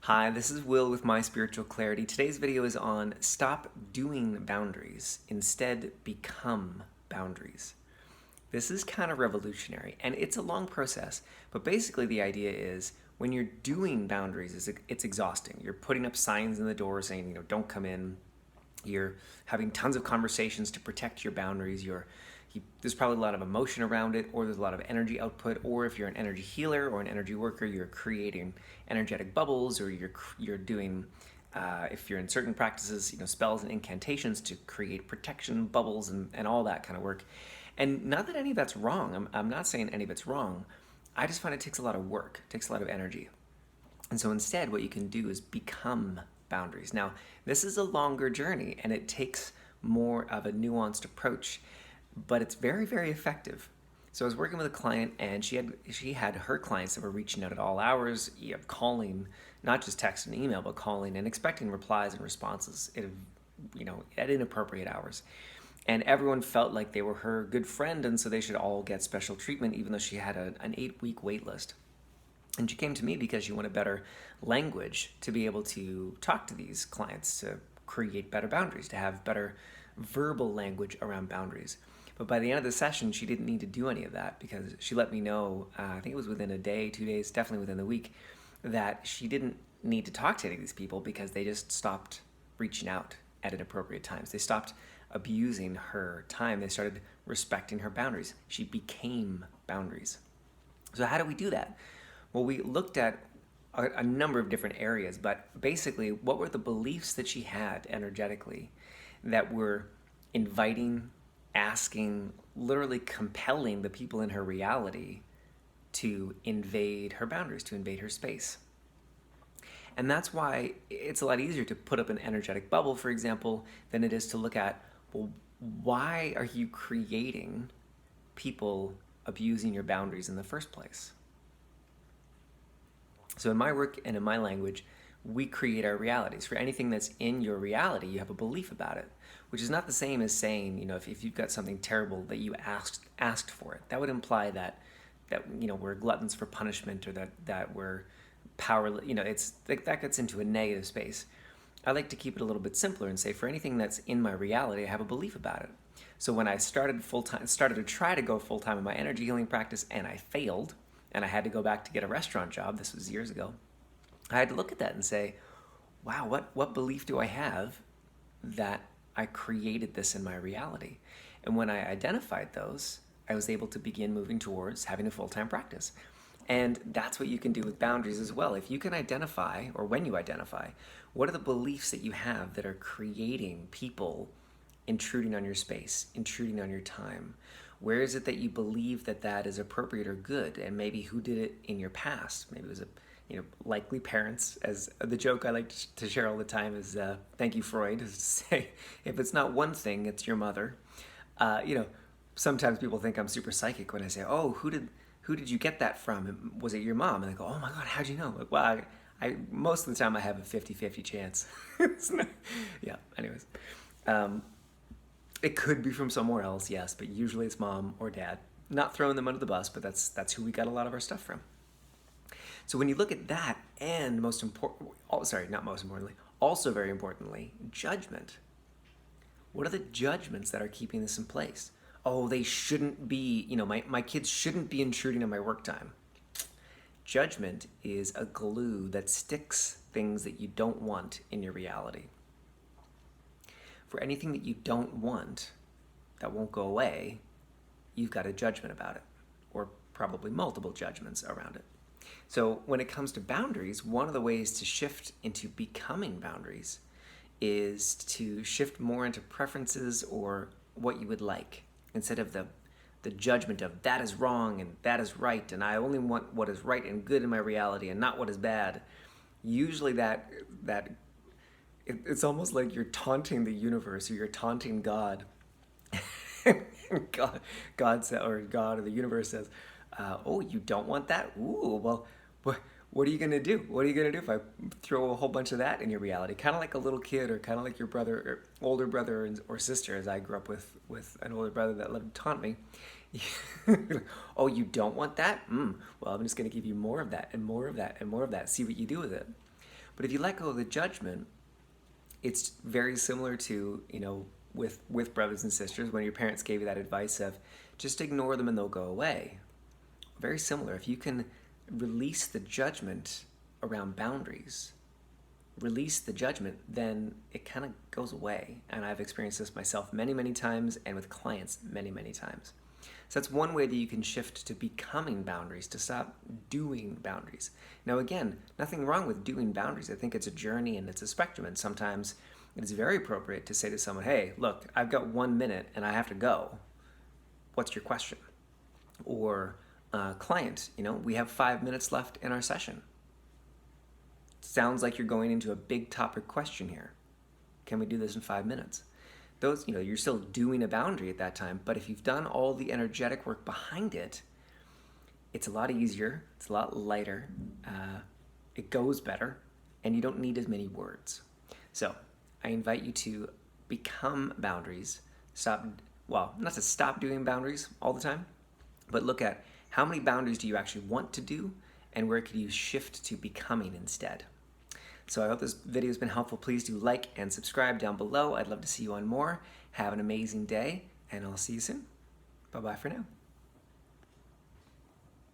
Hi, this is Will with My Spiritual Clarity. Today's video is on stop doing boundaries, instead become boundaries. This is kind of revolutionary and it's a long process, but basically the idea is when you're doing boundaries, it's exhausting. You're putting up signs in the door saying, don't come in. You're having tons of conversations to protect your boundaries. There's probably a lot of emotion around it, or there's a lot of energy output, or if you're an energy healer or an energy worker, you're creating energetic bubbles, or you're doing, if you're in certain practices, spells and incantations to create protection bubbles and all that kind of work. And not that any of that's wrong. I'm not saying any of it's wrong. I just find it takes a lot of work, it takes a lot of energy. And so instead, what you can do is become boundaries. Now, this is a longer journey and it takes more of a nuanced approach, but it's very, very effective. So I was working with a client and she had her clients that were reaching out at all hours, calling, not just text and email, but calling and expecting replies and responses at inappropriate hours. And everyone felt like they were her good friend, and so they should all get special treatment, even though she had an 8-week wait list. And she came to me because she wanted better language to be able to talk to these clients, to create better boundaries, to have better verbal language around boundaries. But by the end of the session, she didn't need to do any of that because she let me know, I think it was within a day, 2 days, definitely within the week, that she didn't need to talk to any of these people because they just stopped reaching out at inappropriate times. They stopped abusing her time. They started respecting her boundaries. She became boundaries. So how do we do that? Well, we looked at a number of different areas, but basically, what were the beliefs that she had energetically that were inviting, asking, literally compelling the people in her reality to invade her boundaries, to invade her space? And that's why it's a lot easier to put up an energetic bubble, for example, than it is to look at, well, why are you creating people abusing your boundaries in the first place? So in my work and in my language, we create our realities. For anything that's in your reality, you have a belief about it, which is not the same as saying, if you've got something terrible that you asked for it. That would imply that we're gluttons for punishment, or that we're powerless. It's that gets into a negative space. I like to keep it a little bit simpler and say, for anything that's in my reality, I have a belief about it. So when I started to try to go full time in my energy healing practice, and I failed, and I had to go back to get a restaurant job. This was years ago. I had to look at that and say, wow, what belief do I have that I created this in my reality? And when I identified those, I was able to begin moving towards having a full-time practice. And that's what you can do with boundaries as well. If you can identify, or when you identify, what are the beliefs that you have that are creating people intruding on your space, intruding on your time? Where is it that you believe that is appropriate or good? And maybe who did it in your past? Maybe it was likely parents. As the joke I like to share all the time is, thank you, Freud, is to say, if it's not one thing, it's your mother. Sometimes people think I'm super psychic when I say, oh, who did you get that from? Was it your mom? And they go, oh my God, how'd you know? Like, well, I most of the time I have a 50-50 chance. Yeah, anyways. It could be from somewhere else, yes, but usually it's mom or dad. Not throwing them under the bus, but that's who we got a lot of our stuff from. So when you look at that, and also very importantly, judgment. What are the judgments that are keeping this in place? Oh, they shouldn't be, my kids shouldn't be intruding on my work time. Judgment is a glue that sticks things that you don't want in your reality. For anything that you don't want, that won't go away, you've got a judgment about it, or probably multiple judgments around it. So when it comes to boundaries, one of the ways to shift into becoming boundaries is to shift more into preferences or what you would like, instead of the judgment of that is wrong and that is right, and I only want what is right and good in my reality and not what is bad. Usually it's almost like you're taunting the universe, or you're taunting God. God said, or God or the universe says, "Oh, you don't want that? Ooh, well, what are you gonna do? What are you gonna do if I throw a whole bunch of that in your reality?" Kind of like a little kid, or kind of like your brother, or older brother or sister. As I grew up with an older brother that loved to taunt me. Oh, you don't want that? Well, I'm just gonna give you more of that and more of that and more of that. See what you do with it. But if you let go of the judgment, it's very similar to, with brothers and sisters, when your parents gave you that advice of just ignore them and they'll go away. Very similar. If you can release the judgment around boundaries, release the judgment, then it kind of goes away. And I've experienced this myself many, many times, and with clients many, many times. So that's one way that you can shift to becoming boundaries, to stop doing boundaries. Now, again, nothing wrong with doing boundaries. I think it's a journey and it's a spectrum. And sometimes it is very appropriate to say to someone, hey, look, I've got 1 minute and I have to go. What's your question? Or client, we have 5 minutes left in our session. Sounds like you're going into a big topic question here. Can we do this in 5 minutes? Those, you're still doing a boundary at that time, but if you've done all the energetic work behind it, it's a lot easier, it's a lot lighter, it goes better, and you don't need as many words. So I invite you to become boundaries. Not to stop doing boundaries all the time, but look at how many boundaries do you actually want to do, and where could you shift to becoming instead. So I hope this video has been helpful. Please do like and subscribe down below. I'd love to see you on more. Have an amazing day, and I'll see you soon. Bye-bye for now.